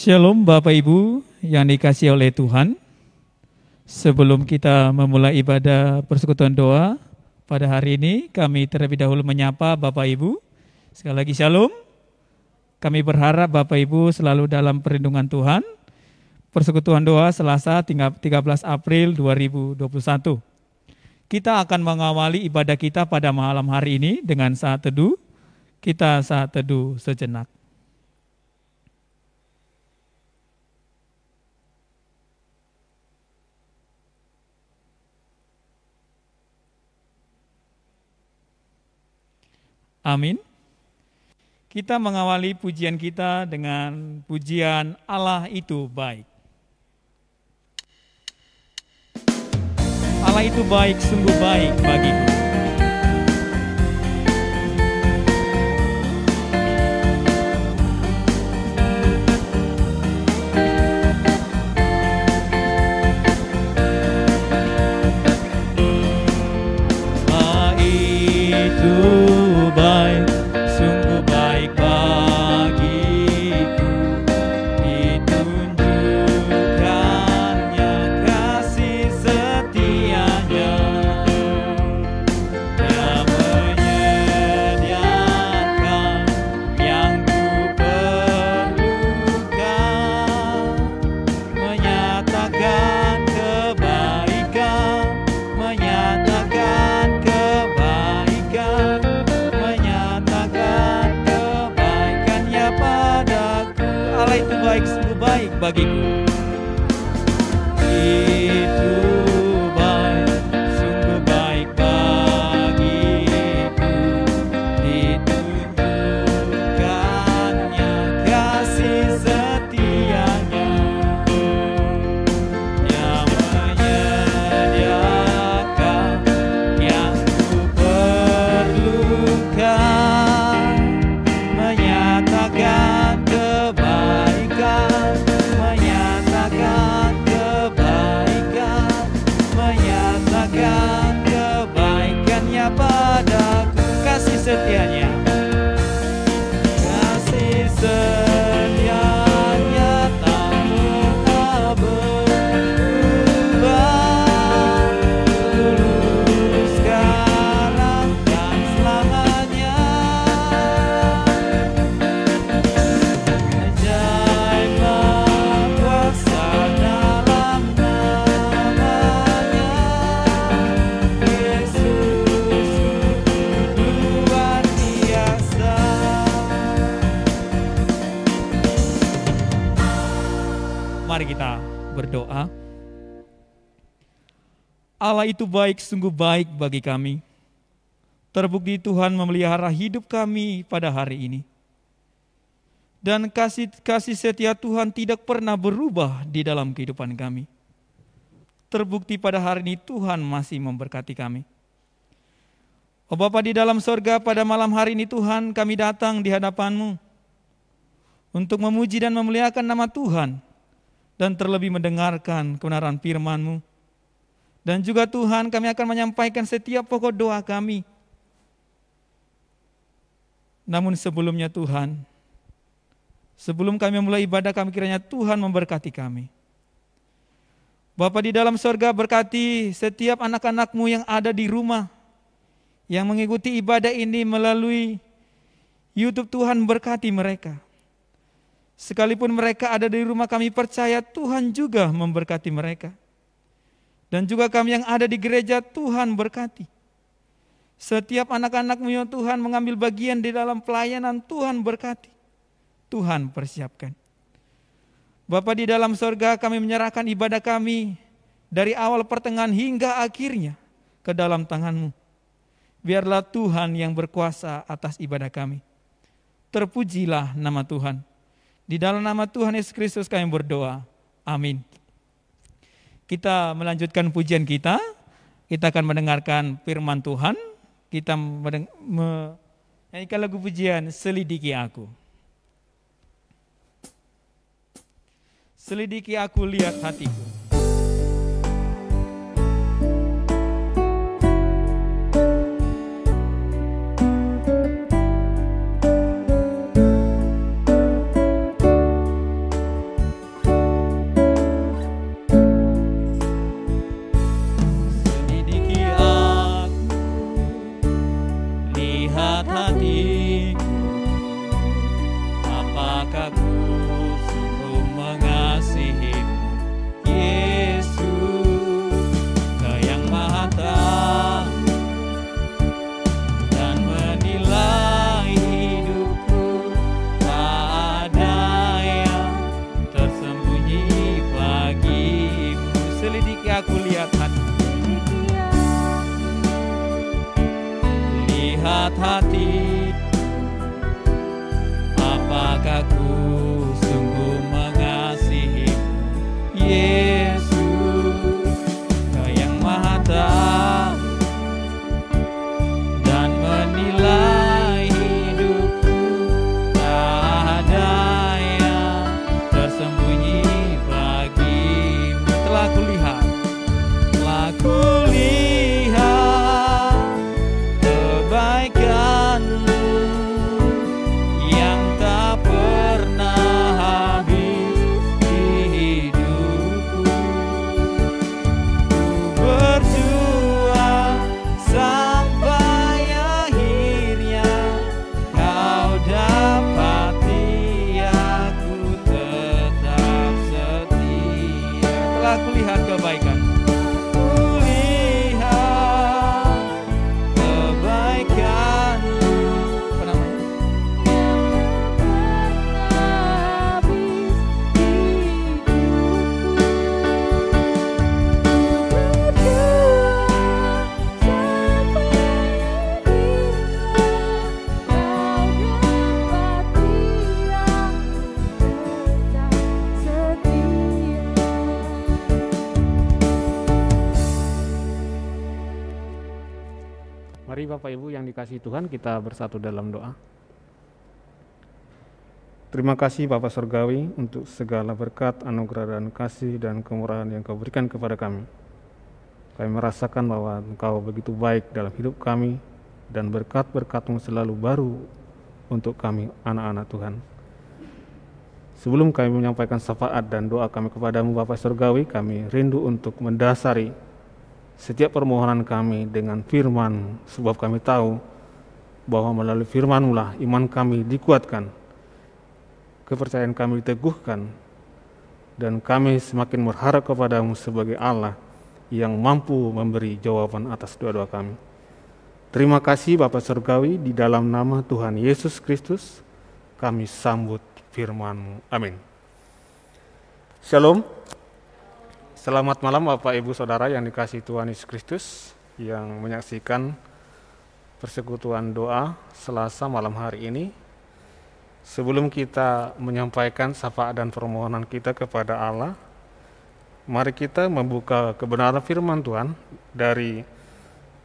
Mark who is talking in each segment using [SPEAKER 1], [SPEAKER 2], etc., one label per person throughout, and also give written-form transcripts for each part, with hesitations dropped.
[SPEAKER 1] Shalom Bapak Ibu yang dikasihi oleh Tuhan. Sebelum kita memulai ibadah persekutuan doa pada hari ini, kami terlebih dahulu menyapa Bapak Ibu. Sekali lagi Shalom. Kami berharap Bapak Ibu selalu dalam perlindungan Tuhan. Persekutuan doa Selasa 13 April 2021. Kita akan mengawali ibadah kita pada malam hari ini dengan saat teduh. Kita saat teduh sejenak. Amin. Kita mengawali pujian kita dengan pujian Allah itu baik. Allah itu baik, sungguh baik bagiku. Bagiku itu baik, sungguh baik bagiku, ditunjukkannya kasih setianya yang menyediakan yang ku perlukan, menyatakan kebaikan, kebaikannya padaku, kasih setianya, kasih setianya tak pernah berubah, dulu sekarang dan selamanya. Ajaib kuasa dalam namanya, Yesus luar biasa. Mari kita berdoa. Allah itu baik, sungguh baik bagi kami. Terbukti Tuhan memelihara hidup kami pada hari ini. Dan kasih setia Tuhan tidak pernah berubah di dalam kehidupan kami. Terbukti pada hari ini Tuhan masih memberkati kami. Oh Bapa di dalam sorga, pada malam hari ini Tuhan kami datang di hadapan-Mu untuk memuji dan memuliakan nama Tuhan, dan terlebih mendengarkan kebenaran firman-Mu. Dan juga Tuhan, kami akan menyampaikan setiap pokok doa kami. Namun sebelumnya Tuhan, sebelum kami memulai ibadah kami, kiranya Tuhan memberkati kami. Bapa di dalam sorga, berkati setiap anak-anak-Mu yang ada di rumah, yang mengikuti ibadah ini melalui YouTube. Tuhan berkati mereka. Sekalipun mereka ada di rumah, kami percaya Tuhan juga memberkati mereka. Dan juga kami yang ada di gereja, Tuhan berkati. Setiap anak-anak-Mu yang Tuhan mengambil bagian di dalam pelayanan, Tuhan berkati. Tuhan persiapkan. Bapa di dalam sorga, kami menyerahkan ibadah kami dari awal pertengahan hingga akhirnya ke dalam tangan-Mu. Biarlah Tuhan yang berkuasa atas ibadah kami. Terpujilah nama Tuhan. Di dalam nama Tuhan Yesus Kristus kami berdoa. Amin. Kita melanjutkan pujian kita. Kita akan mendengarkan firman Tuhan. Kita menyanyikan lagu pujian Selidiki Aku. Selidiki aku, lihat hatiku.
[SPEAKER 2] Mari Bapak Ibu yang dikasihi Tuhan, kita bersatu dalam doa. Terima kasih Bapa Surgawi untuk segala berkat, anugerah dan kasih dan kemurahan yang Kau berikan kepada kami. Kami merasakan bahwa Engkau begitu baik dalam hidup kami dan berkat-berkat-Mu selalu baru untuk kami anak-anak Tuhan. Sebelum kami menyampaikan syafaat dan doa kami kepadamu Bapa Surgawi, kami rindu untuk mendasari setiap permohonan kami dengan firman, sebab kami tahu bahwa melalui firman-Mu lah iman kami dikuatkan, kepercayaan kami diteguhkan, dan kami semakin berharap kepada-Mu sebagai Allah yang mampu memberi jawaban atas doa-doa kami. Terima kasih Bapa Surgawi, di dalam nama Tuhan Yesus Kristus kami sambut firman-Mu. Amin. Shalom. Selamat malam Bapak Ibu Saudara yang dikasihi Tuhan Yesus Kristus yang menyaksikan persekutuan doa Selasa malam hari ini. Sebelum kita menyampaikan syafaat dan permohonan kita kepada Allah, mari kita membuka kebenaran firman Tuhan dari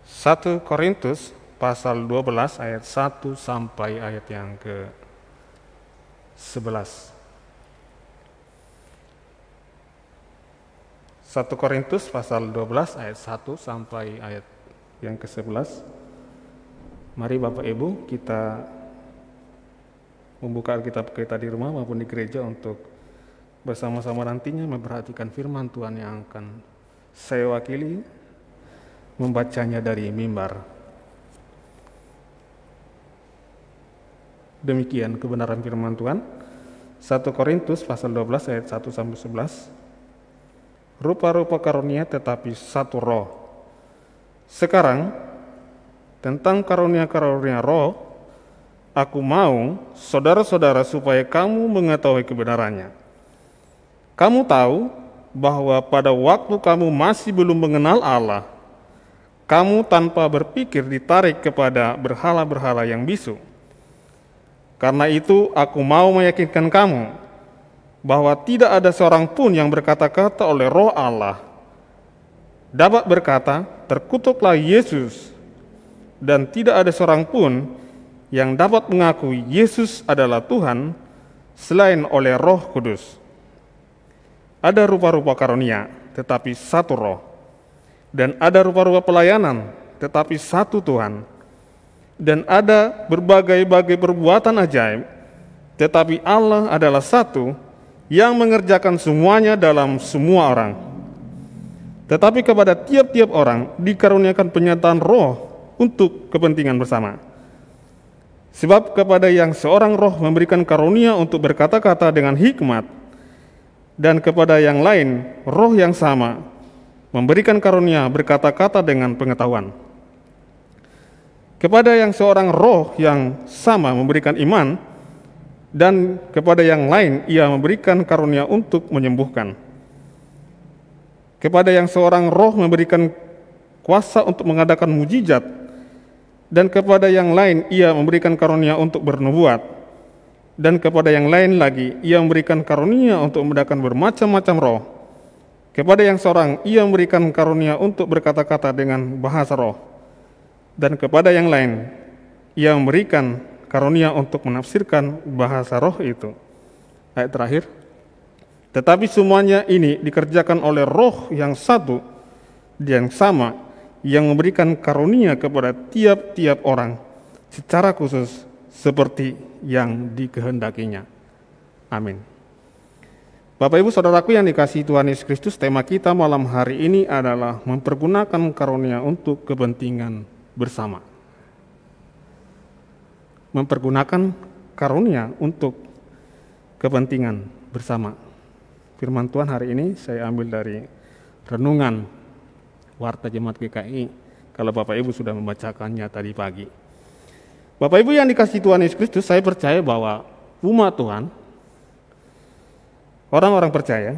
[SPEAKER 2] 1 Korintus pasal 12 ayat 1 sampai ayat yang ke-11. 1 Korintus pasal 12 ayat 1 sampai ayat yang ke-11. Mari Bapak Ibu kita membuka Alkitab kita di rumah maupun di gereja untuk bersama-sama nantinya memperhatikan firman Tuhan yang akan saya wakili, membacanya dari mimbar. Demikian kebenaran firman Tuhan. 1 Korintus pasal 12 ayat 1 sampai 11. Rupa-rupa karunia tetapi satu roh. Sekarang tentang karunia-karunia roh, aku mau saudara-saudara supaya kamu mengetahui kebenarannya. Kamu tahu bahwa pada waktu kamu masih belum mengenal Allah, kamu tanpa berpikir ditarik kepada berhala-berhala yang bisu. Karena itu aku mau meyakinkan kamu bahwa tidak ada seorang pun yang berkata-kata oleh Roh Allah dapat berkata, terkutuklah Yesus, dan tidak ada seorang pun yang dapat mengakui Yesus adalah Tuhan selain oleh Roh Kudus. Ada rupa-rupa karunia, tetapi satu Roh, dan ada rupa-rupa pelayanan, tetapi satu Tuhan, dan ada berbagai-bagai perbuatan ajaib, tetapi Allah adalah satu yang mengerjakan semuanya dalam semua orang. Tetapi kepada tiap-tiap orang dikaruniakan penyataan roh untuk kepentingan bersama. Sebab kepada yang seorang roh memberikan karunia untuk berkata-kata dengan hikmat, dan kepada yang lain roh yang sama memberikan karunia berkata-kata dengan pengetahuan. Kepada yang seorang roh yang sama memberikan iman, dan kepada yang lain ia memberikan karunia untuk menyembuhkan. Kepada yang seorang roh memberikan kuasa untuk mengadakan mujizat, dan kepada yang lain ia memberikan karunia untuk bernubuat, dan kepada yang lain lagi ia memberikan karunia untuk membedakan bermacam-macam roh. Kepada yang seorang ia memberikan karunia untuk berkata-kata dengan bahasa roh, dan kepada yang lain ia memberikan karunia untuk menafsirkan bahasa roh itu. Ayat terakhir. Tetapi semuanya ini dikerjakan oleh roh yang satu dan sama, yang memberikan karunia kepada tiap-tiap orang secara khusus seperti yang dikehendakinya. Amin. Bapak Ibu Saudaraku yang dikasihi Tuhan Yesus Kristus, tema kita malam hari ini adalah mempergunakan karunia untuk kepentingan bersama. Mempergunakan karunia untuk kepentingan bersama. Firman Tuhan hari ini saya ambil dari renungan Warta Jemaat GKI, kalau Bapak Ibu sudah membacakannya tadi pagi. Bapak Ibu yang dikasihi Tuhan Yesus Kristus, saya percaya bahwa umat Tuhan, orang-orang percaya,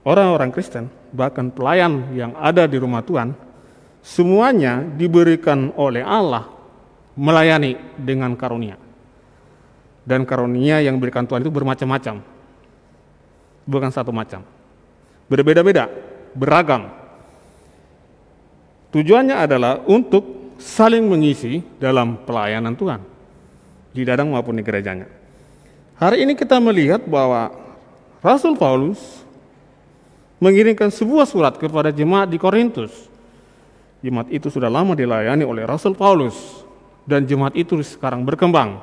[SPEAKER 2] orang-orang Kristen, bahkan pelayan yang ada di rumah Tuhan, semuanya diberikan oleh Allah melayani dengan karunia. Dan karunia yang diberikan Tuhan itu bermacam-macam. Bukan satu macam. Berbeda-beda, beragam. Tujuannya adalah untuk saling mengisi dalam pelayanan Tuhan di ladang maupun di gerejanya. Hari ini kita melihat bahwa Rasul Paulus mengirimkan sebuah surat kepada jemaat di Korintus. Jemaat itu sudah lama dilayani oleh Rasul Paulus dan jemaat itu sekarang berkembang.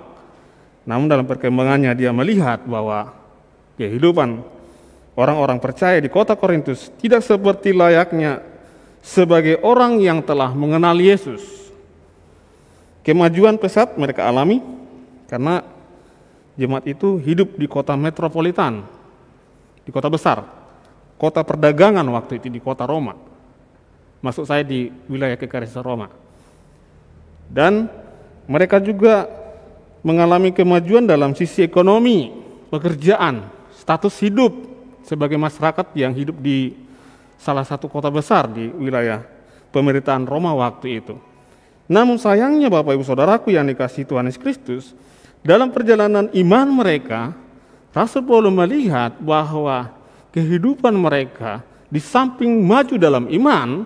[SPEAKER 2] Namun dalam perkembangannya dia melihat bahwa kehidupan orang-orang percaya di kota Korintus tidak seperti layaknya sebagai orang yang telah mengenal Yesus. Kemajuan pesat mereka alami karena jemaat itu hidup di kota metropolitan, di kota besar, kota perdagangan waktu itu di kota Roma. Maksud saya di wilayah kekaisaran Roma. Dan mereka juga mengalami kemajuan dalam sisi ekonomi, pekerjaan, status hidup sebagai masyarakat yang hidup di salah satu kota besar di wilayah pemerintahan Roma waktu itu. Namun sayangnya Bapak Ibu Saudaraku yang dikasihi Tuhan Yesus Kristus, dalam perjalanan iman mereka, Rasul Paulus melihat bahwa kehidupan mereka di samping maju dalam iman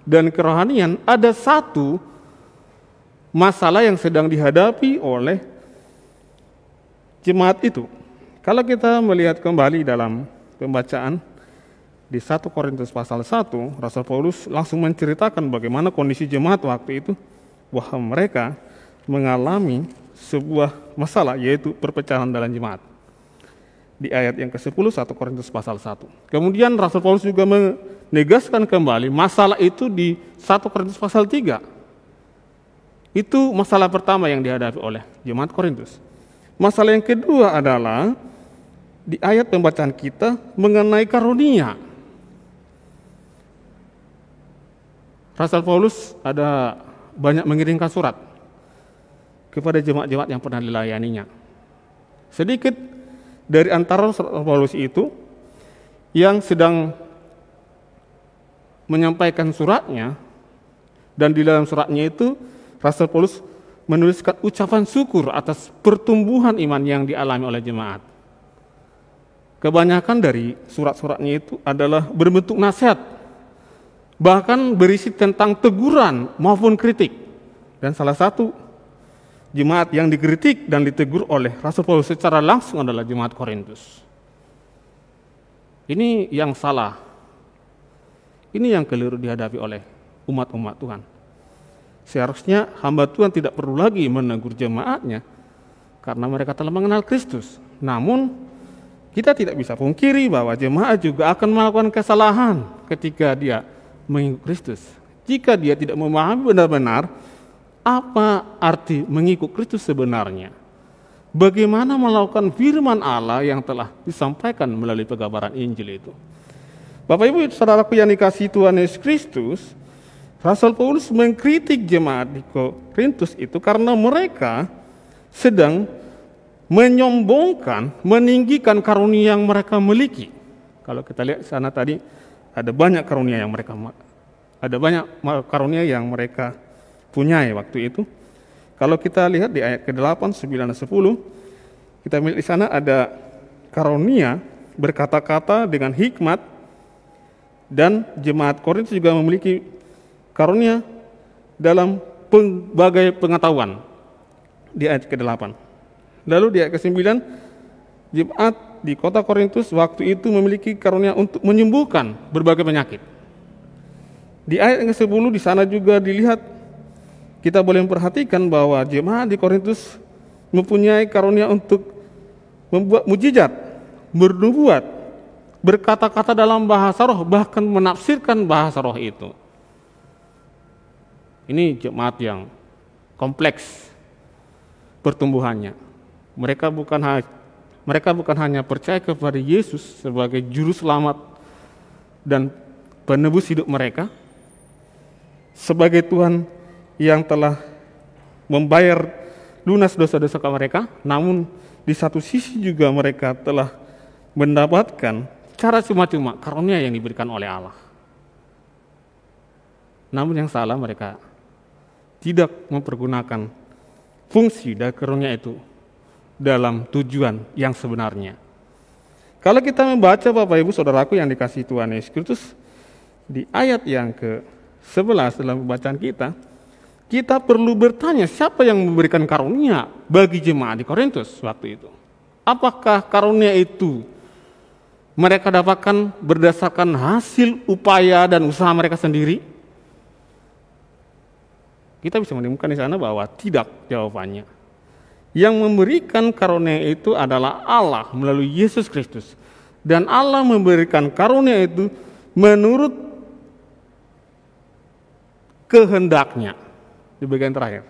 [SPEAKER 2] dan kerohanian, ada satu masalah yang sedang dihadapi oleh jemaat itu. Kalau kita melihat kembali dalam pembacaan di 1 Korintus pasal 1, Rasul Paulus langsung menceritakan bagaimana kondisi jemaat waktu itu, bahwa mereka mengalami sebuah masalah, yaitu perpecahan dalam jemaat. Di ayat yang ke-10 1 Korintus pasal 1. Kemudian Rasul Paulus juga menegaskan kembali masalah itu di 1 Korintus pasal 3. Itu masalah pertama yang dihadapi oleh jemaat Korintus. Masalah yang kedua adalah di ayat pembacaan kita mengenai karunia. Rasul Paulus ada banyak mengirimkan surat kepada jemaat-jemaat yang pernah dilayaninya. Sedikit dari antara Rasul Paulus itu yang sedang menyampaikan suratnya, dan di dalam suratnya itu Rasul Paulus menuliskan ucapan syukur atas pertumbuhan iman yang dialami oleh jemaat. Kebanyakan dari surat-suratnya itu adalah berbentuk nasihat, bahkan berisi tentang teguran maupun kritik. Dan salah satu jemaat yang dikritik dan ditegur oleh Rasul Paulus secara langsung adalah jemaat Korintus. Ini yang salah. Ini yang keliru dihadapi oleh umat-umat Tuhan. Seharusnya hamba Tuhan tidak perlu lagi menegur jemaatnya karena mereka telah mengenal Kristus. Namun kita tidak bisa pungkiri bahwa jemaat juga akan melakukan kesalahan ketika dia mengikut Kristus. Jika dia tidak memahami benar-benar apa arti mengikut Kristus sebenarnya, bagaimana melakukan firman Allah yang telah disampaikan melalui pengabaran Injil itu. Bapak Ibu Saudaraku yang dikasihi Tuhan Yesus Kristus, Rasul Paulus mengkritik jemaat di Korintus itu karena mereka sedang menyombongkan, meninggikan karunia yang mereka miliki. Kalau kita lihat sana tadi, ada banyak karunia yang mereka punyai waktu itu. Kalau kita lihat di ayat ke-8, 9, dan 10, kita melihat di sana ada karunia berkata-kata dengan hikmat, dan jemaat Korintus juga memiliki karunia dalam berbagai pengetahuan di ayat ke-8. Lalu di ayat ke-9, jemaat di kota Korintus waktu itu memiliki karunia untuk menyembuhkan berbagai penyakit. Di ayat ke-10 di sana juga dilihat, kita boleh memperhatikan bahwa jemaat di Korintus mempunyai karunia untuk membuat mujizat, bernubuat, berkata-kata dalam bahasa roh, bahkan menafsirkan bahasa roh itu. Ini jemaat yang kompleks pertumbuhannya. Mereka bukan hanya percaya kepada Yesus sebagai juru selamat dan penebus hidup mereka, sebagai Tuhan yang telah membayar lunas dosa-dosa mereka, namun di satu sisi juga mereka telah mendapatkan cara cuma-cuma karunia yang diberikan oleh Allah. Namun yang salah, mereka tidak mempergunakan fungsi dari karunia itu dalam tujuan yang sebenarnya. Kalau kita membaca Bapak Ibu Saudaraku yang dikasihi Tuhan Yesus Kristus, di ayat yang ke-11 dalam pembacaan kita, kita perlu bertanya siapa yang memberikan karunia bagi jemaat di Korintus waktu itu. Apakah karunia itu mereka dapatkan berdasarkan hasil upaya dan usaha mereka sendiri? Kita bisa menemukan di sana bahwa tidak jawabannya. Yang memberikan karunia itu adalah Allah melalui Yesus Kristus. Dan Allah memberikan karunia itu menurut kehendaknya. Di bagian terakhir.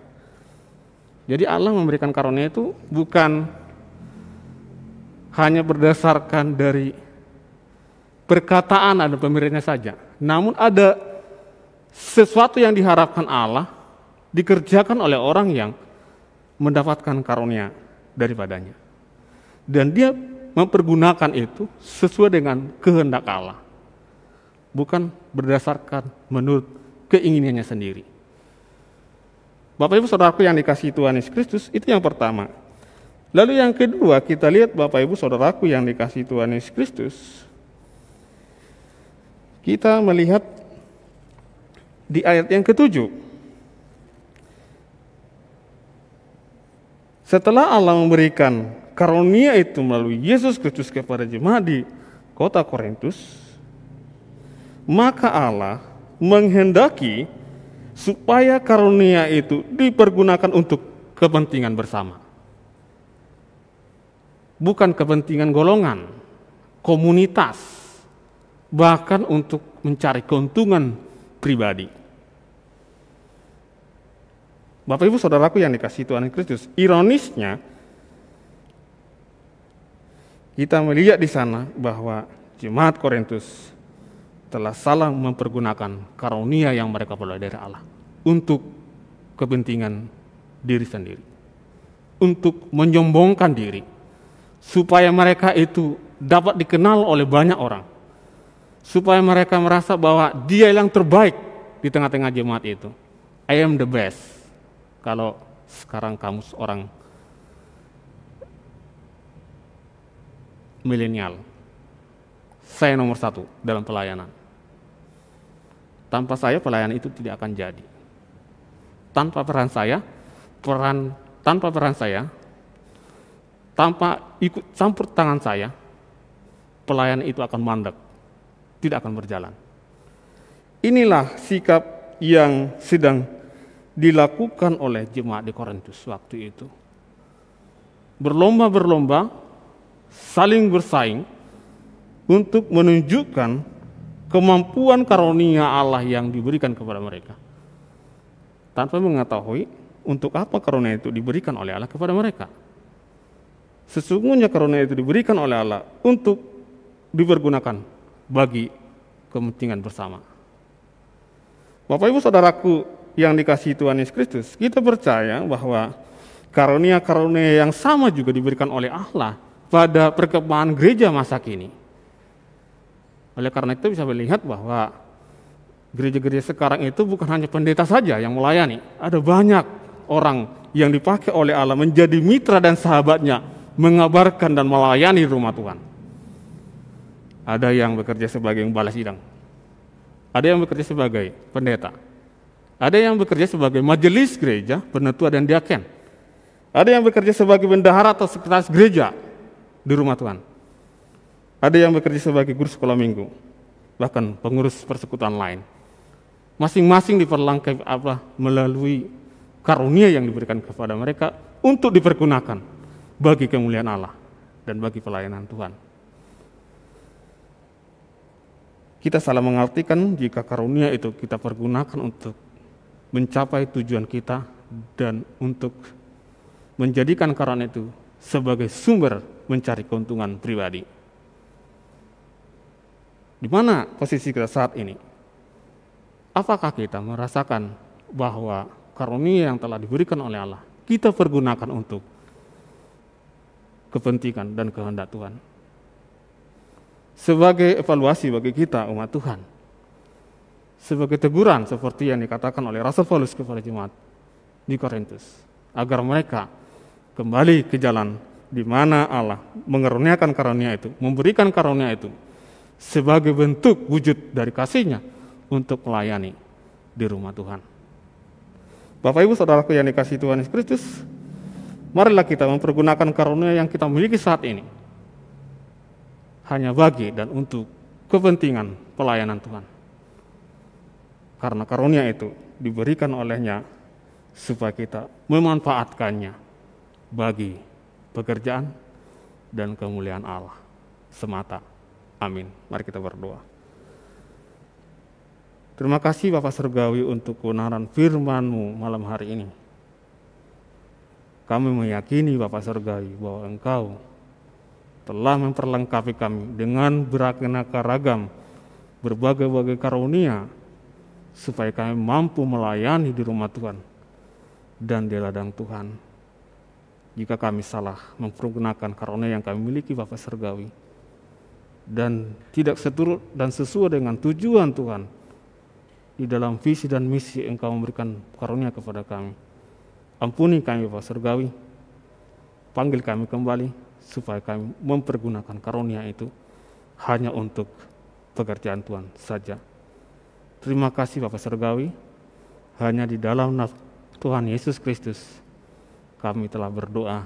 [SPEAKER 2] Jadi Allah memberikan karunia itu bukan hanya berdasarkan dari perkataan ada pemberiannya saja. Namun ada sesuatu yang diharapkan Allah dikerjakan oleh orang yang mendapatkan karunia daripadanya. Dan dia mempergunakan itu sesuai dengan kehendak Allah. Bukan berdasarkan menurut keinginannya sendiri. Bapak Ibu Saudaraku yang dikasihi Tuhan Yesus Kristus, itu yang pertama. Lalu yang kedua, kita lihat Bapak Ibu Saudaraku yang dikasihi Tuhan Yesus Kristus, kita melihat di ayat yang ke-7. Setelah Allah memberikan karunia itu melalui Yesus Kristus kepada jemaat di kota Korintus, maka Allah menghendaki supaya karunia itu dipergunakan untuk kepentingan bersama. Bukan kepentingan golongan, komunitas, bahkan untuk mencari keuntungan pribadi. Bapak Ibu Saudaraku yang dikasihi Tuhan Kristus, ironisnya kita melihat di sana bahwa jemaat Korintus telah salah mempergunakan karunia yang mereka peroleh dari Allah untuk kepentingan diri sendiri, untuk menyombongkan diri, supaya mereka itu dapat dikenal oleh banyak orang, supaya mereka merasa bahwa dia yang terbaik di tengah-tengah jemaat itu. I am the best. Kalau sekarang kamu seorang milenial, saya nomor 1 dalam pelayanan. Tanpa saya pelayanan itu tidak akan jadi. Tanpa peran saya, tanpa ikut campur tangan saya, pelayanan itu akan mandek, tidak akan berjalan. Inilah sikap yang sedang dilakukan oleh jemaat di Korintus waktu itu. Berlomba-berlomba, saling bersaing untuk menunjukkan kemampuan karunia Allah yang diberikan kepada mereka, tanpa mengetahui untuk apa karunia itu diberikan oleh Allah kepada mereka. Sesungguhnya karunia itu diberikan oleh Allah untuk dipergunakan bagi kepentingan bersama. Bapak Ibu Saudaraku yang dikasihi Tuhan Yesus Kristus, kita percaya bahwa karunia-karunia yang sama juga diberikan oleh Allah pada perkembangan gereja masa kini. Oleh karena itu bisa melihat bahwa gereja-gereja sekarang itu bukan hanya pendeta saja yang melayani. Ada banyak orang yang dipakai oleh Allah menjadi mitra dan sahabatnya, mengabarkan dan melayani rumah Tuhan. Ada yang bekerja sebagai gembala sidang. Ada yang bekerja sebagai pendeta. Ada yang bekerja sebagai majelis gereja, penetua dan diaken. Ada yang bekerja sebagai bendahara atau sekretaris gereja di rumah Tuhan. Ada yang bekerja sebagai guru sekolah minggu, bahkan pengurus persekutuan lain. Masing-masing diperlengkapi melalui karunia yang diberikan kepada mereka untuk dipergunakan bagi kemuliaan Allah dan bagi pelayanan Tuhan. Kita salah mengartikan jika karunia itu kita pergunakan untuk mencapai tujuan kita dan untuk menjadikan karunia itu sebagai sumber mencari keuntungan pribadi. Di mana posisi kita saat ini? Apakah kita merasakan bahwa karunia yang telah diberikan oleh Allah kita pergunakan untuk kepentingan dan kehendak Tuhan? Sebagai evaluasi bagi kita umat Tuhan, sebagai teguran seperti yang dikatakan oleh Rasul Paulus kepada jemaat di Korintus, agar mereka kembali ke jalan di mana Allah mengaruniakan karunia itu, memberikan karunia itu sebagai bentuk wujud dari kasih-Nya untuk melayani di rumah Tuhan. Bapak Ibu Saudaraku yang dikasihi Tuhan Yesus Kristus, marilah kita mempergunakan karunia yang kita miliki saat ini hanya bagi dan untuk kepentingan pelayanan Tuhan. Karena karunia itu diberikan olehnya supaya kita memanfaatkannya bagi pekerjaan dan kemuliaan Allah semata. Amin. Mari kita berdoa. Terima kasih Bapak Surgawi untuk kebenaran firman-Mu malam hari ini. Kami meyakini Bapak Surgawi bahwa Engkau telah memperlengkapi kami dengan beraneka ragam berbagai-bagai karunia supaya kami mampu melayani di rumah Tuhan dan di ladang Tuhan. Jika kami salah mempergunakan karunia yang kami miliki Bapak Surgawi dan tidak seturut dan sesuai dengan tujuan Tuhan di dalam visi dan misi Engkau memberikan karunia kepada kami, ampuni kami Bapak Surgawi, panggil kami kembali supaya kami mempergunakan karunia itu hanya untuk pekerjaan Tuhan saja. Terima kasih Bapak Surgawi, hanya di dalam Tuhan Yesus Kristus kami telah berdoa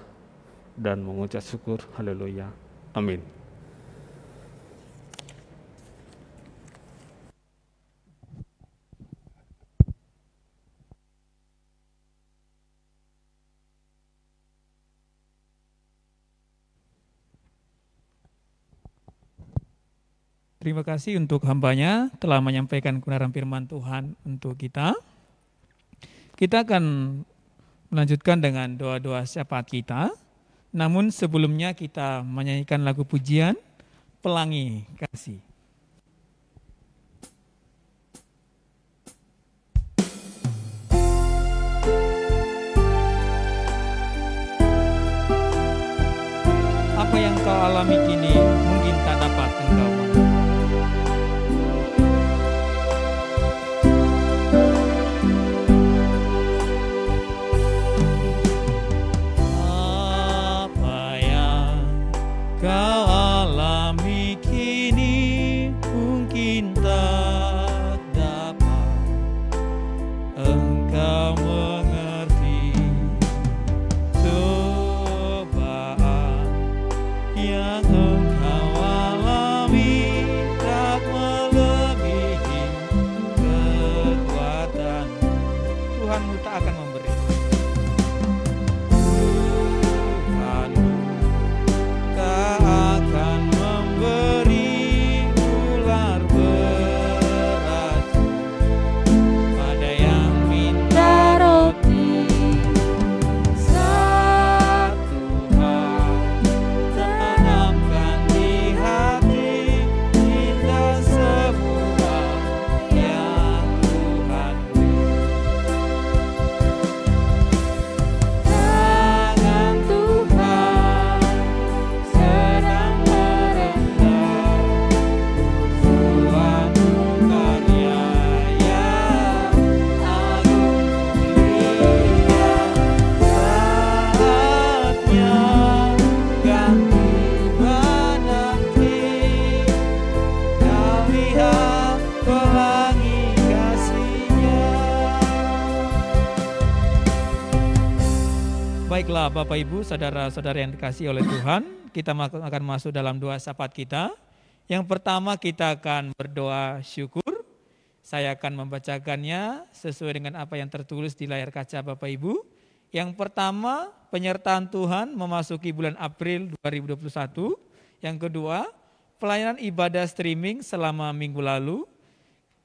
[SPEAKER 2] dan mengucap syukur. Haleluya. Amin.
[SPEAKER 1] Terima kasih untuk hambanya telah menyampaikan kebenaran firman Tuhan untuk kita. Kita akan melanjutkan dengan doa-doa syafaat kita. Namun sebelumnya kita menyanyikan lagu pujian Pelangi Kasih. Apa yang kau alami kini mungkin tak dapat engkau kau alami kini mungkin tak dapat engkau mengerti. Cobaan yang engkau alami tak melebihi kekuatan Tuhanmu tak akan memberi. Baiklah Bapak Ibu, saudara-saudara yang dikasihi oleh Tuhan, kita akan masuk dalam doa syafaat kita. Yang pertama kita akan berdoa syukur. Saya akan membacakannya sesuai dengan apa yang tertulis di layar kaca Bapak Ibu. Yang pertama, penyertaan Tuhan memasuki bulan April 2021. Yang kedua, pelayanan ibadah streaming selama minggu lalu.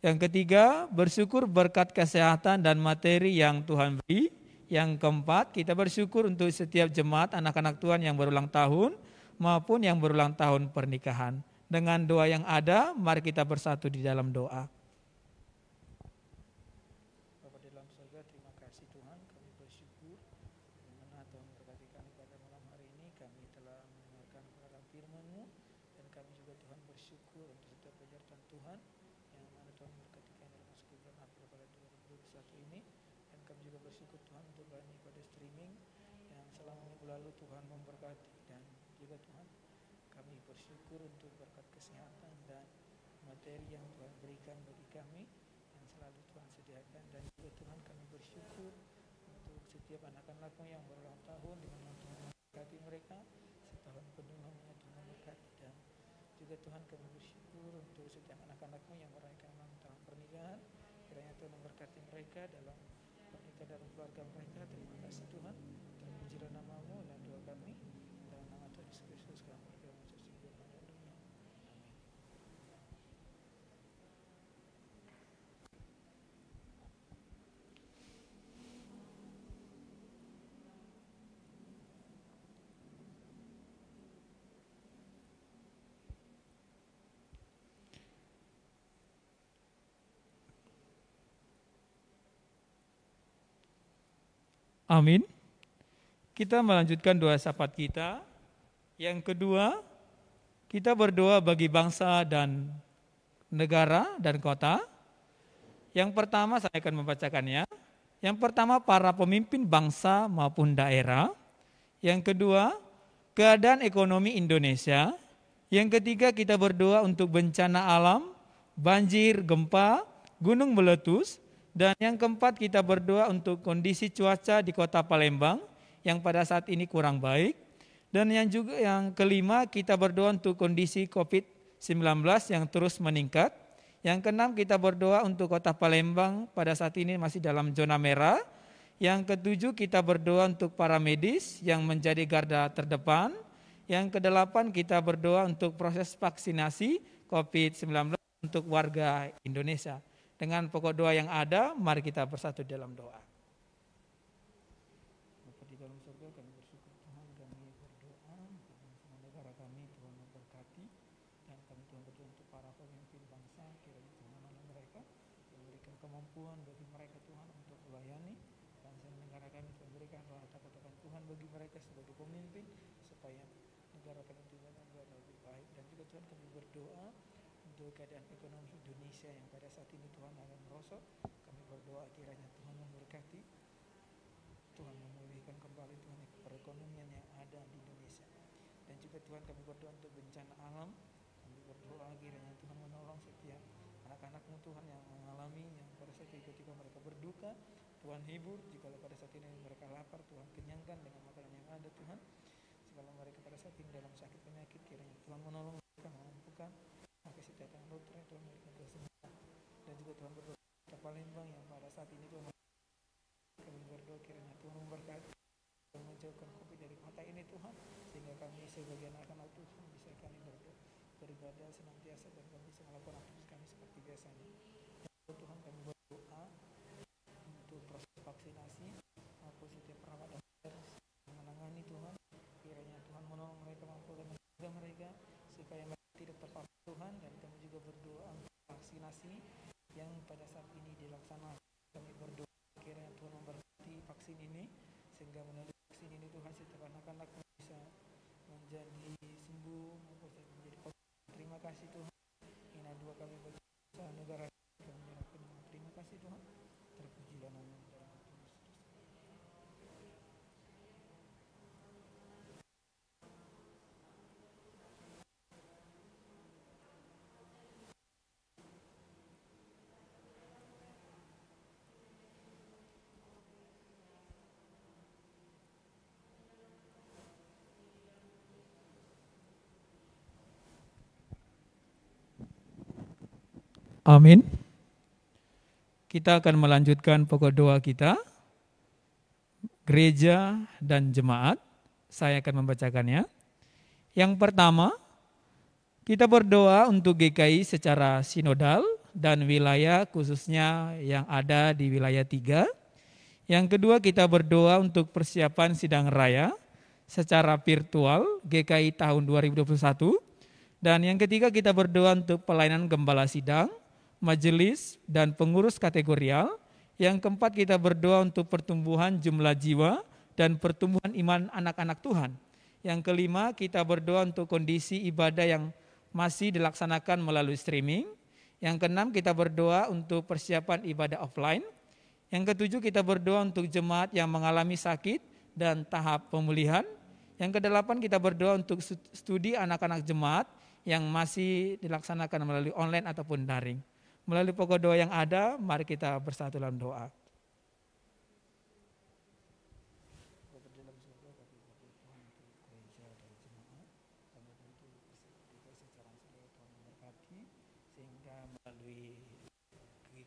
[SPEAKER 1] Yang ketiga, bersyukur berkat kesehatan dan materi yang Tuhan beri. Yang keempat, kita bersyukur untuk setiap jemaat anak-anak Tuhan yang berulang tahun maupun yang berulang tahun pernikahan. Dengan doa yang ada, mari kita bersatu di dalam doa. Bapa di dalam surga, terima kasih Tuhan, kami bersyukur karena Tuhan memberkati kami pada malam hari ini. Kami telah mendengarkan kebenaran firman-Mu dan kami juga Tuhan bersyukur untuk setiap penyertaan Tuhan yang mana Tuhan memberkati kami dalam masuk bulan April pada 2021 ini. Dan kami juga bersyukur Tuhan untuk pelayanan ibadah streaming yang selama minggu lalu Tuhan memberkati. Dan juga Tuhan kami bersyukur untuk berkat kesehatan dan materi yang Tuhan berikan bagi kami yang selalu Tuhan sediakan. Dan juga Tuhan kami bersyukur setiap anak-anak-Mu yang berulang tahun, di mana Tuhan memberkati mereka, setahun penuh namanya Tuhan memberkati. Dan juga Tuhan kami bersyukur untuk setiap anak-anak-Mu yang merayakan ulang tahun pernikahan, kiranya Tuhan memberkati mereka dalam pernikahan dalam keluarga mereka. Terima kasih Tuhan, terpujilah nama-Mu dan doa kami dalam nama Tuhan Yesus Kristus kami mengucap syukur. Haleluya. Amin. Amin. Kita melanjutkan doa syafaat kita. Yang kedua, kita berdoa bagi bangsa dan negara dan kota. Yang pertama saya akan membacakannya. Yang pertama para pemimpin bangsa maupun daerah. Yang kedua, keadaan ekonomi Indonesia. Yang ketiga, kita berdoa untuk bencana alam, banjir, gempa, gunung meletus. Dan yang keempat, kita berdoa untuk kondisi cuaca di Kota Palembang yang pada saat ini kurang baik. Dan yang kelima, kita berdoa untuk kondisi COVID-19 yang terus meningkat. Yang keenam, kita berdoa untuk Kota Palembang pada saat ini masih dalam zona merah. Yang ketujuh, kita berdoa untuk para medis yang menjadi garda terdepan. Yang kedelapan, kita berdoa untuk proses vaksinasi COVID-19 untuk warga Indonesia. Dengan pokok doa yang ada, mari kita bersatu dalam doa. Bapa di dalam surga, kami bersyukur Tuhan, kami berdoa untuk negara kami, Tuhan memberkati. Dan kami Tuhan berdoa untuk para pemimpin bangsa, kiranya Tuhan menolong mereka, memberikan kemampuan bagi mereka Tuhan untuk melayani bangsa dan negara kami. Tuhan berikan kata-kata Tuhan bagi mereka sebagai pemimpin, supaya negara kami Tuhan lebih baik. Dan juga Tuhan kami berdoa untuk keadaan ekonomi Indonesia yang pada saat ini Tuhan agak merosot. Kami berdoa kiranya Tuhan memberkati, Tuhan memulihkan kembali Tuhan perekonomian yang ada di Indonesia. Dan juga Tuhan kami berdoa untuk bencana alam. Kami berdoa kiranya Tuhan menolong setiap anak-anak-Mu Tuhan yang mengalami, yang pada saat itu ketika mereka berduka, Tuhan hibur. Jika pada saat ini mereka lapar, Tuhan kenyangkan dengan makanan yang ada Tuhan. Jika mereka pada saat ini dalam sakit penyakit, kiranya Tuhan menolong mereka, memampukan kesehatan dokter, Tuhan memberikan kesembuhan. Dan juga Tuhan berdoa Kota Palembang yang pada saat ini Tuhan kami berdoa kiranya Tuhan memberkati dan menjauhkan COVID dari kota ini Tuhan, sehingga kami sebagai anak-anak Tuhan bisa kami berdoa, beribadah senantiasa, dan kami bisa melakukan aktivitas kami seperti biasanya. Dan Tuhan kami berdoa untuk proses vaksinasi maupun setiap perawat dokter yang menangani Tuhan, kiranya Tuhan menolong mereka, mampu dan menjaga mereka supaya mereka tidak terpapar Tuhan. Dan kami juga berdoa untuk vaksinasi yang pada saat ini dilaksanakan. Kami berdoa kiranya Tuhan memberkati vaksin ini, sehingga melalui vaksin ini Tuhan setiap anak-anak bisa menjadi sembuh maupun menjadi positif. Terima kasih Tuhan. Ini doa kami bagi negara kami menyerahkan. Terima kasih Tuhan. Terpujilah nama-Mu dalam Tuhan Yesus. Amin. Kita akan melanjutkan pokok doa kita, gereja dan jemaat. Saya akan membacakannya. Yang pertama, kita berdoa untuk GKI secara sinodal dan wilayah khususnya yang ada di wilayah 3. Yang kedua, kita berdoa untuk persiapan sidang raya secara virtual GKI tahun 2021. Dan yang ketiga, kita berdoa untuk pelayanan gembala sidang, majelis, dan pengurus kategorial. Yang keempat, kita berdoa untuk pertumbuhan jumlah jiwa dan pertumbuhan iman anak-anak Tuhan. Yang kelima, kita berdoa untuk kondisi ibadah yang masih dilaksanakan melalui streaming. Yang keenam, kita berdoa untuk persiapan ibadah offline. Yang ketujuh, kita berdoa untuk jemaat yang mengalami sakit dan tahap pemulihan. Yang kedelapan, kita berdoa untuk studi anak-anak jemaat yang masih dilaksanakan melalui online ataupun daring. Melalui pokok doa yang ada, mari kita bersatu dalam doa.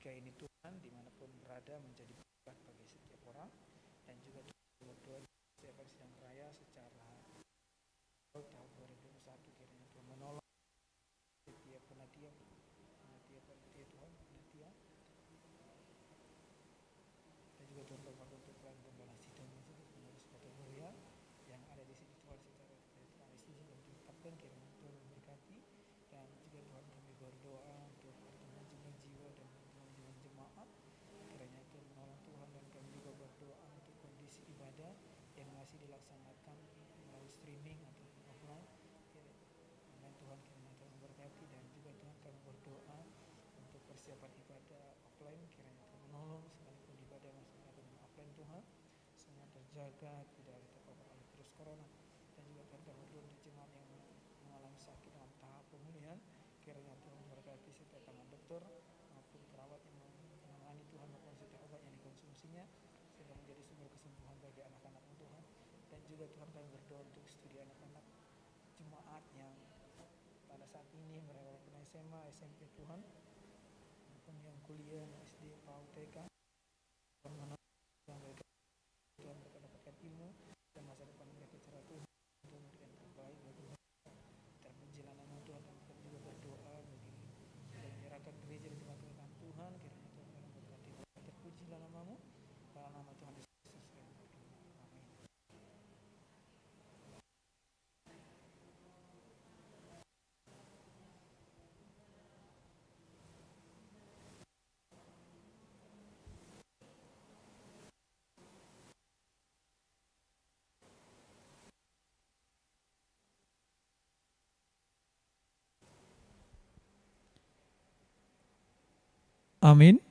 [SPEAKER 1] ketika ini Tuhan dimanapun berada menjadi berkat bagi setiap orang, dan juga Tuhan berdoa siapa yang sedang raya secara tahun 2021 kiranya Tuhan menolong setiap penatia Tuhan, dan juga Tuhan berdoa untuk pelayan sidang pengurus kategori yang ada di sini Tuhan secara transisi dan ditetapkan kiranya Tuhan memberkati, dan juga Tuhan kami berdoa untuk pertemuan jiwa dan pertemuan jemaat kiranya Tuhan menolong Tuhan, dan kami juga berdoa untuk kondisi ibadah yang masih dilaksanakan melalui streaming atau offline kiranya Tuhan memberkati, dan juga Tuhan kami berdoa untuk persiapan ibadah offline kiranya Tuhan menolong sekalipun ibadah masih ada offline Tuhan semua terjaga tidak ada terpapar oleh virus corona, dan juga Tuhan kami berdoa untuk jemaat yang mengalami sakit dalam tahap pemulihan kiranya Tuhan memberkati setiap tangan dokter maupun perawat yang menangani Tuhan maupun setiap obat yang dikonsumsinya sehingga menjadi sumber kesembuhan bagi anak-anak Tuhan, dan juga Tuhan kami berdoa untuk studi anak-anak jemaat yang pada saat ini walaupun SMA, SMP Tuhan maupun yang kuliah, SD, PAUD, TK Tuhan mereka mendapatkan ilmu dan masa depan mereka secara Tuhan untuk memberikan terbaik bagi mereka. Terpujilah nama Tuhan, dan kita juga berdoa bagi yang menyerahkan gereja di tengah-tengah Tuhan kiranya Tuhan memberkati. Terpujilah namamu dalam nama Tuhan Yesus. Amin. Amin.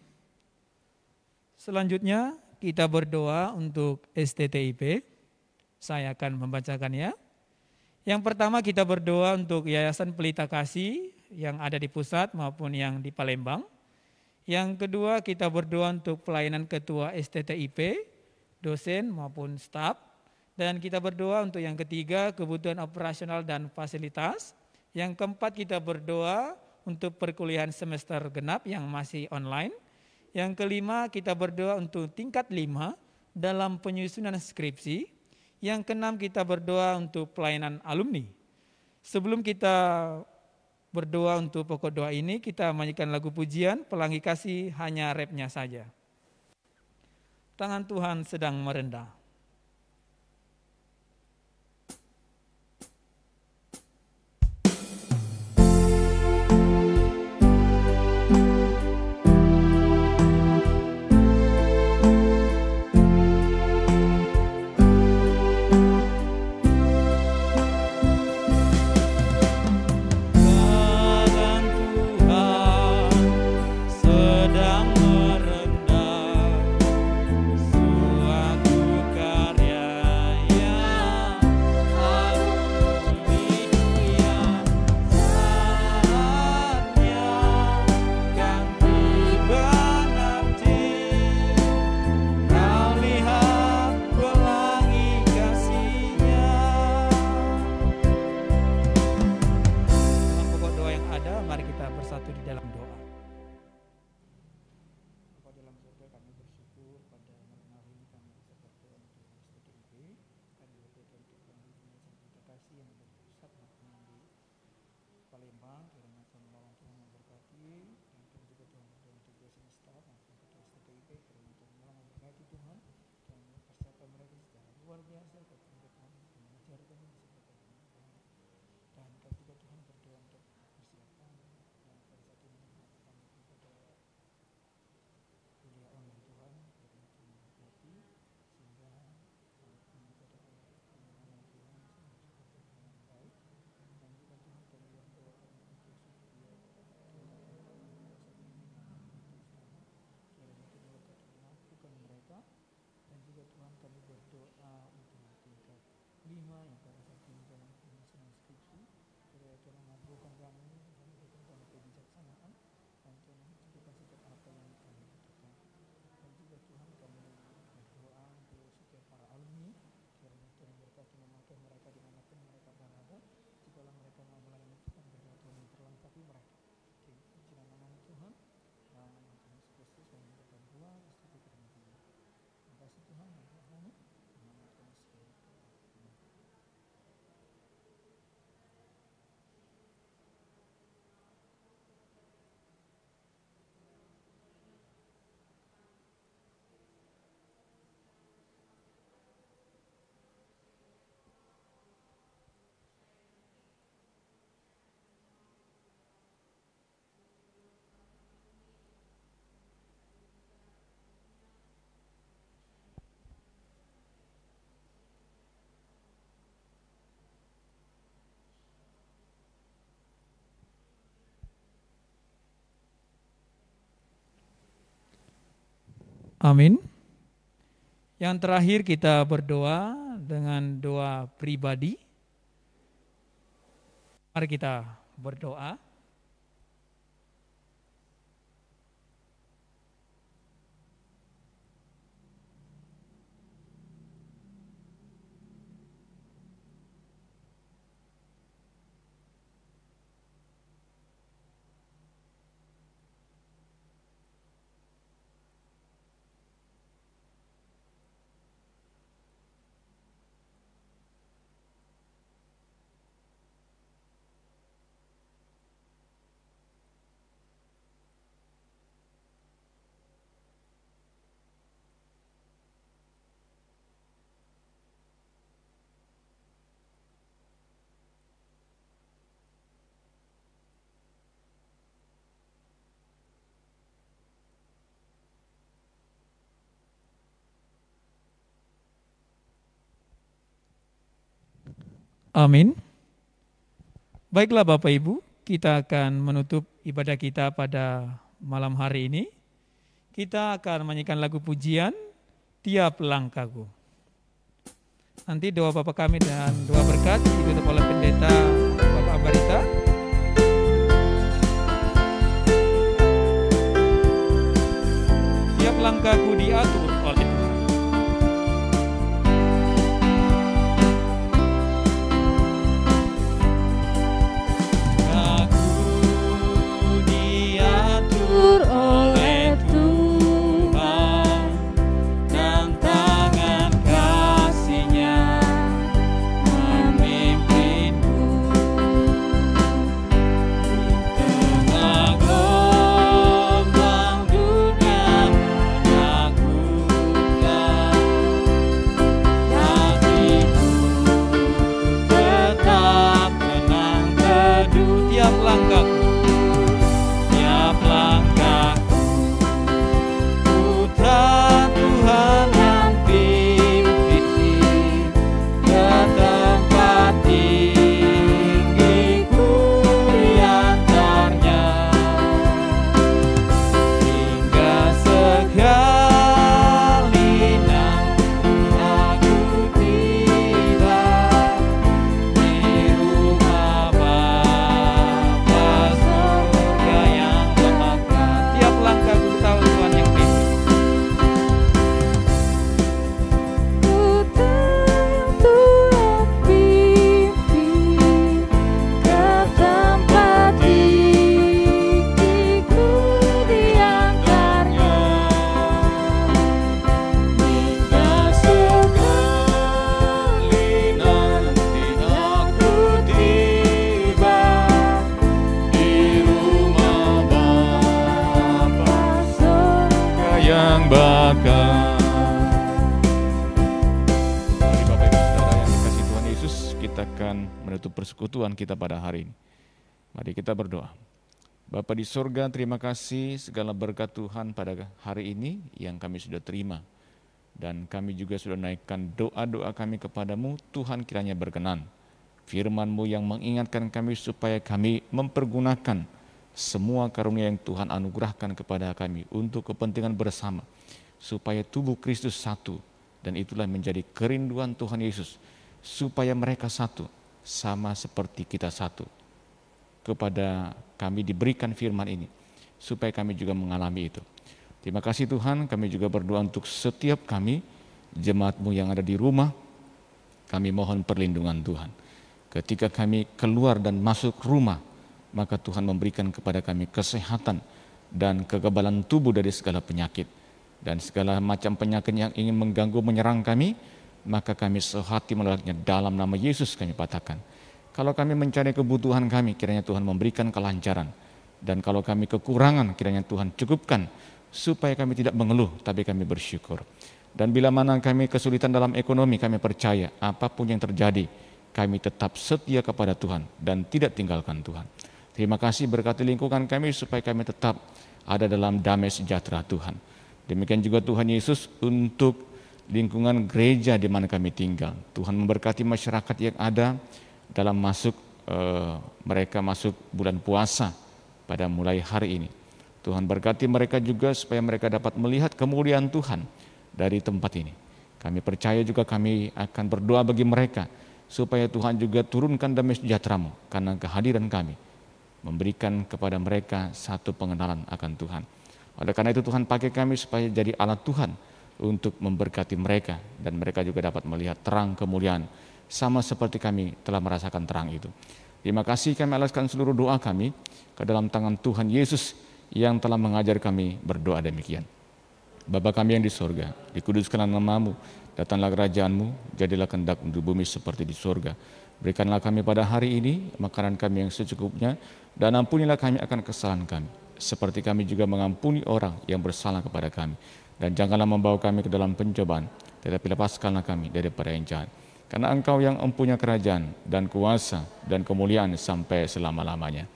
[SPEAKER 1] Selanjutnya kita berdoa untuk STTIP. Saya akan membacakannya. Yang pertama kita berdoa untuk Yayasan Pelita Kasih yang ada di pusat maupun yang di Palembang. Yang kedua kita berdoa untuk pelayanan ketua STTIP, dosen maupun staf. Dan kita berdoa untuk yang ketiga kebutuhan operasional dan fasilitas. Yang keempat kita berdoa untuk perkuliahan semester genap yang masih online. Yang kelima kita berdoa untuk tingkat 5 dalam penyusunan skripsi. Yang keenam kita berdoa untuk pelayanan alumni. Sebelum kita berdoa untuk pokok doa ini, kita menyanyikan lagu pujian Pelangi Kasih hanya rapnya saja. Tangan Tuhan sedang merendah. Dan juga Tuhan kami berdoa untuk tingkat 5 yang pada Amin. Yang terakhir kita berdoa dengan doa pribadi. Mari kita berdoa. Amin. Baiklah Bapak Ibu, kita akan menutup ibadah kita pada malam hari ini. Kita akan menyanyikan lagu pujian Tiap Langkahku. Nanti doa Bapak kami dan doa berkat ditutup oleh pendeta Bapak Ambarita. Tiap langkahku diatur oleh Tuhan.
[SPEAKER 3] Oleh Tuhan dan tangan kasih-Nya memimpinku di tengah gelombang dunia menakutkan, hatiku tetap tenang teduh.
[SPEAKER 1] Tiap langkahku,
[SPEAKER 3] tiap langkahku, putra Tuhan yang pimpin ke tempat tinggi-Ku diantarnya, hingga sekali nanti aku tiba di rumah Bapa surga yang berbakat.
[SPEAKER 1] tiap langkahku tahu Tuhan yang pimpin.
[SPEAKER 3] Ku tahu Tuhan pimpin ke tempat tinggi-Ku diantarnya, hingga sekali nanti aku tiba di rumah Bapa surga yang bakal.
[SPEAKER 4] Mari Bapak Ibu Saudara yang dikasihi Tuhan Yesus, kita akan menutup persekutuan kita pada hari ini. Mari kita berdoa. Bapa di sorga, terima kasih segala berkat Tuhan pada hari ini yang kami sudah terima. Dan kami juga sudah naikkan doa-doa kami kepadamu, Tuhan kiranya berkenan. Firman-Mu yang mengingatkan kami supaya kami mempergunakan semua karunia yang Tuhan anugerahkan kepada kami untuk kepentingan bersama, supaya tubuh Kristus satu, dan itulah menjadi kerinduan Tuhan Yesus, supaya mereka satu, sama seperti kita satu. Kepada kami diberikan firman ini, supaya kami juga mengalami itu. Terima kasih Tuhan, kami juga berdoa untuk setiap kami, jemaat-Mu yang ada di rumah, kami mohon perlindungan Tuhan. Ketika kami keluar dan masuk rumah, maka Tuhan memberikan kepada kami kesehatan dan kekebalan tubuh dari segala penyakit. Dan segala macam penyakit yang ingin mengganggu, menyerang kami, maka kami sehati menolaknya dalam nama Yesus kami patahkan. Kalau kami mencari kebutuhan kami, kiranya Tuhan memberikan kelancaran. Dan kalau kami kekurangan, kiranya Tuhan cukupkan, supaya kami tidak mengeluh, tapi kami bersyukur. Dan bila mana kami kesulitan dalam ekonomi, kami percaya apapun yang terjadi, kami tetap setia kepada Tuhan dan tidak tinggalkan Tuhan. Terima kasih berkati lingkungan kami supaya kami tetap ada dalam damai sejahtera Tuhan. Demikian juga Tuhan Yesus untuk lingkungan gereja di mana kami tinggal. Tuhan memberkati masyarakat yang ada dalam mereka masuk bulan puasa pada mulai hari ini. Tuhan berkati mereka juga supaya mereka dapat melihat kemuliaan Tuhan dari tempat ini. Kami percaya juga kami akan berdoa bagi mereka supaya Tuhan juga turunkan damai sejahtera-Mu karena kehadiran kami memberikan kepada mereka satu pengenalan akan Tuhan. Oleh karena itu Tuhan pakai kami supaya jadi alat Tuhan untuk memberkati mereka dan mereka juga dapat melihat terang kemuliaan sama seperti kami telah merasakan terang itu. Terima kasih kami alaskan seluruh doa kami ke dalam tangan Tuhan Yesus yang telah mengajar kami berdoa demikian. Bapa kami yang di sorga, dikuduskanlah nama-Mu, datanglah kerajaan-Mu, jadilah kehendak-Mu di bumi seperti di sorga. Berikanlah kami pada hari ini makanan kami yang secukupnya, dan ampunilah kami akan kesalahan kami, seperti kami juga mengampuni orang yang bersalah kepada kami. Dan janganlah membawa kami ke dalam pencobaan, tetapi lepaskanlah kami daripada yang jahat. Karena Engkau yang empunya kerajaan dan kuasa dan kemuliaan sampai selama-lamanya.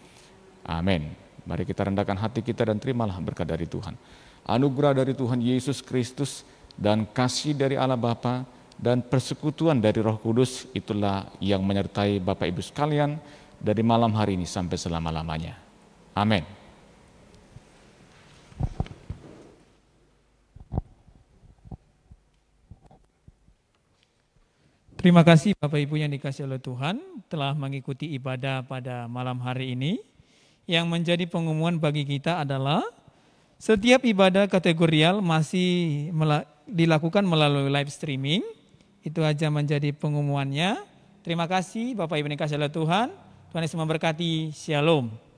[SPEAKER 4] Amin. Mari kita rendahkan hati kita dan terimalah berkat dari Tuhan. Anugerah dari Tuhan Yesus Kristus dan kasih dari Allah Bapa dan persekutuan dari Roh Kudus itulah yang menyertai Bapak Ibu sekalian dari malam hari ini sampai selama-lamanya. Amin.
[SPEAKER 1] Terima kasih Bapak Ibu yang dikasihi oleh Tuhan telah mengikuti ibadah pada malam hari ini. Yang menjadi pengumuman bagi kita adalah setiap ibadah kategorial masih dilakukan melalui live streaming. Itu aja menjadi pengumumannya. Terima kasih Bapak Ibu yang dikasihi oleh Tuhan. Tuhan Yesus memberkati. Shalom.